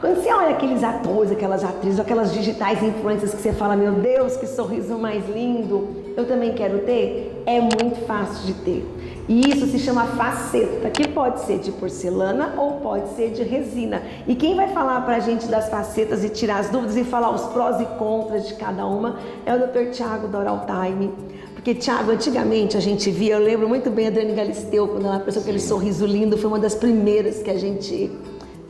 Quando você olha aqueles atores, aquelas atrizes, aquelas digitais influencers que você fala, meu Deus, que sorriso mais lindo, eu também quero ter, é muito fácil de ter. E isso se chama faceta, que pode ser de porcelana ou pode ser de resina. E quem vai falar pra gente das facetas e tirar as dúvidas e falar os prós e contras de cada uma é o Dr. Thiago da Oral Time. Porque, Thiago, antigamente a gente via, eu lembro muito bem a Adriane Galisteu, quando ela apareceu aquele sorriso lindo, foi uma das primeiras que a gente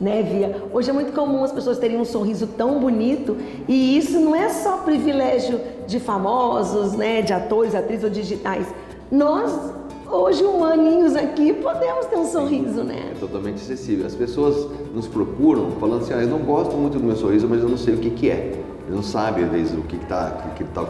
via. Hoje é muito comum as pessoas terem um sorriso tão bonito e isso não é só privilégio de famosos, de atores, atrizes ou digitais. Nós, hoje, humaninhos aqui, podemos ter um sorriso, É totalmente acessível. As pessoas nos procuram falando assim, eu não gosto muito do meu sorriso, mas eu não sei o que é. Ele não sabe, às vezes, o que tá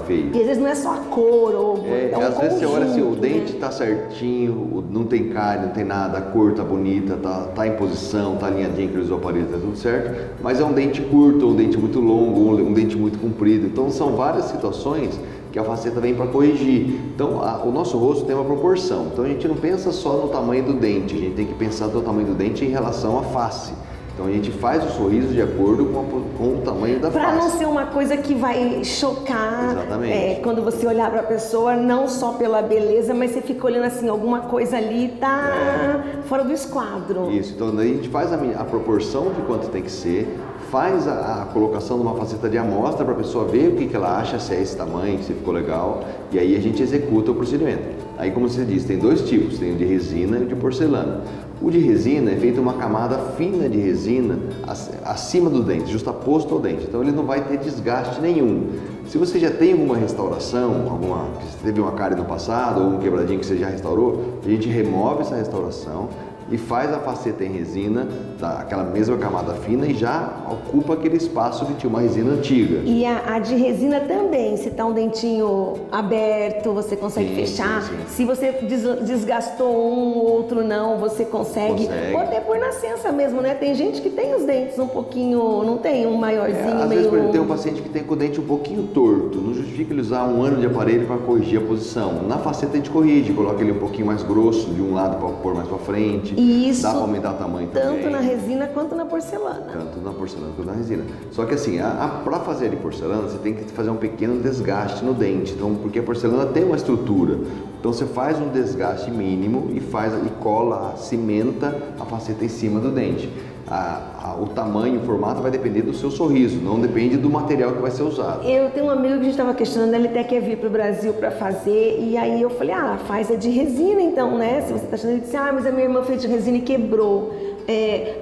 feio. E às vezes não é só a cor ou às vezes conjunto, você olha assim, o dente tá certinho, não tem cárie, não tem nada, a cor tá bonita, tá em posição, tá alinhadinho, aquele usou aparelho, tá tudo certo, mas é um dente curto, um dente muito longo, um dente muito comprido. Então são várias situações que a faceta vem para corrigir. Então o nosso rosto tem uma proporção, então a gente não pensa só no tamanho do dente, a gente tem que pensar no tamanho do dente em relação à face. Então a gente faz o sorriso de acordo com o tamanho da face. Para não ser uma coisa que vai chocar. Exatamente. Quando você olhar para a pessoa, não só pela beleza, mas você fica olhando assim, alguma coisa ali tá fora do esquadro. Isso, então daí a gente faz a proporção de quanto tem que ser, faz a colocação de uma faceta de amostra para a pessoa ver o que ela acha, se é esse tamanho, se ficou legal, e aí a gente executa o procedimento. Aí, como você disse, tem dois tipos, tem o de resina e o de porcelana. O de resina é feita uma camada fina de resina acima do dente, justaposto ao dente, então ele não vai ter desgaste nenhum. Se você já tem alguma restauração, se teve uma cárie no passado ou um quebradinho que você já restaurou, a gente remove essa restauração e faz a faceta em resina, aquela mesma camada fina, e já ocupa aquele espaço que tinha uma resina antiga. E a de resina também, se está um dentinho aberto, você consegue fechar. Sim. Se você desgastou um, outro não, você consegue. Ou até por nascença mesmo, né? Tem gente que tem os dentes um pouquinho, não tem um maiorzinho, às meio... vezes, por exemplo, tem um paciente que tem com o dente um pouquinho torto, não justifica ele usar um ano de aparelho para corrigir a posição. Na faceta a gente corrige, coloca ele um pouquinho mais grosso de um lado para pôr mais para frente. E isso dá para aumentar o tamanho também. Tanto na resina quanto na porcelana. Tanto na porcelana quanto na resina. Só que assim, para fazer de porcelana, você tem que fazer um pequeno desgaste no dente. Então, porque a porcelana tem uma estrutura. Então você faz um desgaste mínimo e cola, cimenta a faceta em cima do dente. O tamanho, o formato vai depender do seu sorriso, não depende do material que vai ser usado. Eu tenho um amigo que a gente estava questionando, ele até quer vir para o Brasil para fazer, e aí eu falei, faz a de resina então, né? Se você está achando, ele disse, mas a minha irmã fez de resina e quebrou.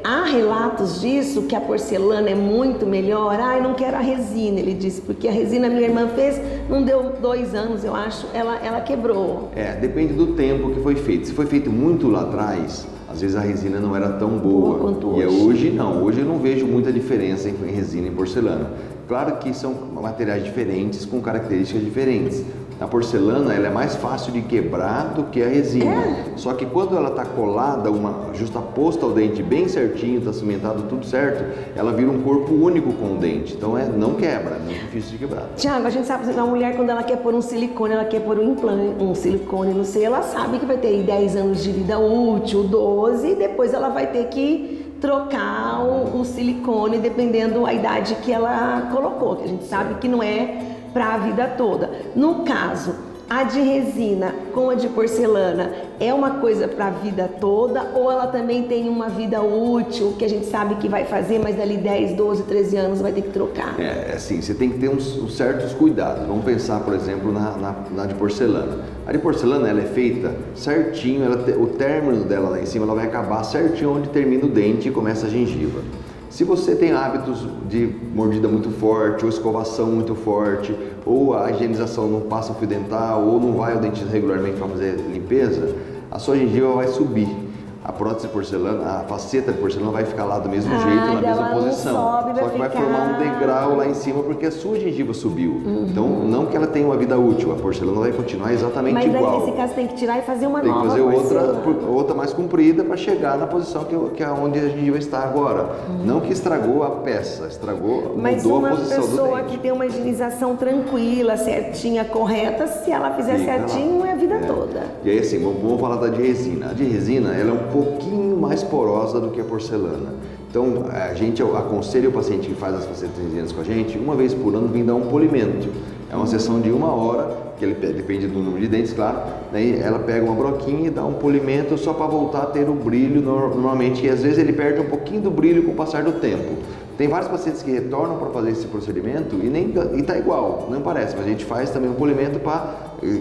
Há relatos disso, que a porcelana é muito melhor. Eu não quero a resina, ele disse, porque a resina minha irmã fez, não deu 2 anos, eu acho, ela quebrou. Depende do tempo que foi feito. Se foi feito muito lá atrás, às vezes a resina não era tão boa. Quanto hoje. E hoje não, hoje eu não vejo muita diferença em resina e porcelana. Claro que são materiais diferentes com características diferentes. A porcelana ela é mais fácil de quebrar do que a resina. Só que quando ela está colada, justaposta ao dente bem certinho, está cimentado tudo certo, ela vira um corpo único com o dente. Então não quebra, é muito difícil de quebrar. Thiago, a gente sabe que uma mulher, quando ela quer pôr um silicone, ela quer pôr um implante, um silicone, não sei, ela sabe que vai ter 10 anos de vida útil, 12, e depois ela vai ter que trocar o silicone dependendo da idade que ela colocou, que a gente sabe que não é para a vida toda. No caso, a de resina com a de porcelana é uma coisa para a vida toda, ou ela também tem uma vida útil que a gente sabe que vai fazer, mas dali 10, 12, 13 anos vai ter que trocar? Assim, você tem que ter uns certos cuidados. Vamos pensar, por exemplo, na de porcelana. A de porcelana ela é feita certinho, o término dela lá em cima ela vai acabar certinho onde termina o dente e começa a gengiva. Se você tem hábitos de mordida muito forte, ou escovação muito forte, ou a higienização não passa o fio dental, ou não vai ao dentista regularmente para fazer limpeza, a sua gengiva vai subir. A prótese de porcelana, a faceta de porcelana vai ficar lá do mesmo jeito, na mesma posição. Só que vai formar um degrau lá em cima porque a sua gengiva subiu. Então, não que ela tenha uma vida útil, a porcelana vai continuar exatamente igual. Mas nesse caso tem que tirar e fazer uma nova porcelana. Tem que fazer outra mais comprida para chegar na posição que é onde a gengiva está agora. Não que estragou a peça, mudou a posição do dente. Mas uma pessoa que tem uma higienização tranquila, certinha, correta, se ela fizer certinho, é a vida toda. E aí assim, vamos falar da de resina. A de resina, ela é um pouquinho mais porosa do que a porcelana. Então Então, a gente aconselha o paciente que faz as facetas resinas com a gente, uma vez por ano, vir dar um polimento. É uma sessão de 1 hora, que ele depende do número de dentes, claro. Daí ela pega uma broquinha e dá um polimento só para voltar a ter o brilho normalmente. E às vezes ele perde um pouquinho do brilho com o passar do tempo. Tem vários pacientes que retornam para fazer esse procedimento e tá igual, não parece, mas a gente faz também um polimento para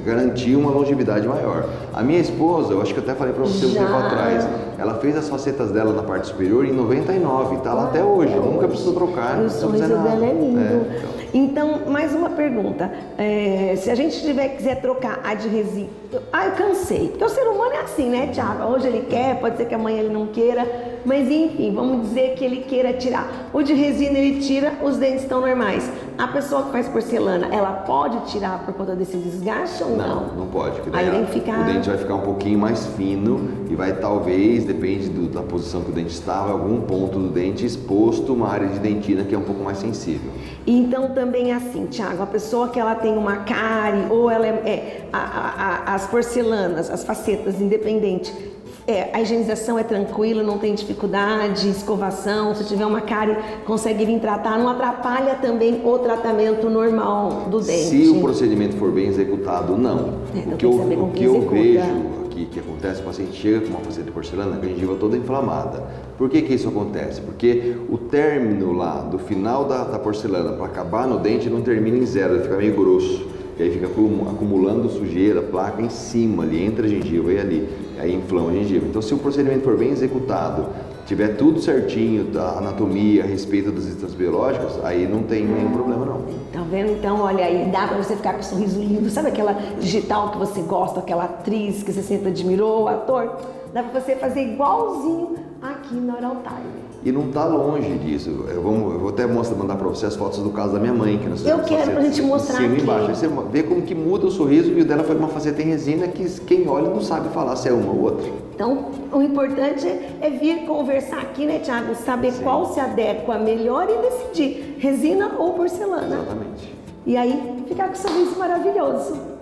garantir uma longevidade maior. A minha esposa, eu acho que eu até falei para você um tempo atrás, ela fez as facetas dela na parte superior em 99, tá lá até hoje, nunca precisou trocar. O sorriso dela é lindo. Então, mais uma pergunta. Se a gente quiser trocar a de resina, eu cansei. Porque o ser humano é assim, né, Thiago? Hoje ele quer, pode ser que amanhã ele não queira. Mas enfim, vamos dizer que ele queira tirar. O de resina ele tira, os dentes estão normais. A pessoa que faz porcelana, ela pode tirar por conta desse desgaste ou não? Não pode. Porque Aí o dente vai ficar um pouquinho mais fino e vai talvez, depende da posição que o dente estava, algum ponto do dente exposto, uma área de dentina que é um pouco mais sensível. Então também é assim, Thiago, a pessoa que ela tem uma cárie ou ela as porcelanas, as facetas independentes, a higienização é tranquila, não tem dificuldade, escovação, se tiver uma cárie consegue vir tratar, não atrapalha também o tratamento normal do dente. Se o procedimento for bem executado, não. O que eu vejo aqui que acontece, o paciente chega com uma faceta de porcelana, com a gengiva toda inflamada. Por que isso acontece? Porque o término lá, do final da porcelana para acabar no dente, não termina em zero, ele fica meio grosso. E aí fica acumulando sujeira, placa em cima ali, entre a gengiva e ali. Aí inflama a gengiva. Então, se o procedimento for bem executado, tiver tudo certinho, da anatomia, a respeito das substâncias biológicas, aí não tem nenhum problema não. Tá vendo? Então, olha aí, dá pra você ficar com um sorriso lindo. Sabe aquela digital que você gosta, aquela atriz que você sempre admirou, o ator? Dá pra você fazer igualzinho aqui na Oral Time. E não está longe disso. Eu vou até mandar para você as fotos do caso da minha mãe. Que nós eu quero pra gente mostrar aqui. Embaixo. Aí você vê como que muda o sorriso, e o dela foi uma faceta em resina que quem olha não sabe falar se é uma ou outra. Então, o importante é vir conversar aqui, né, Thiago? Saber qual se adequa melhor e decidir, resina ou porcelana. Exatamente. E aí, ficar com um sorriso maravilhoso.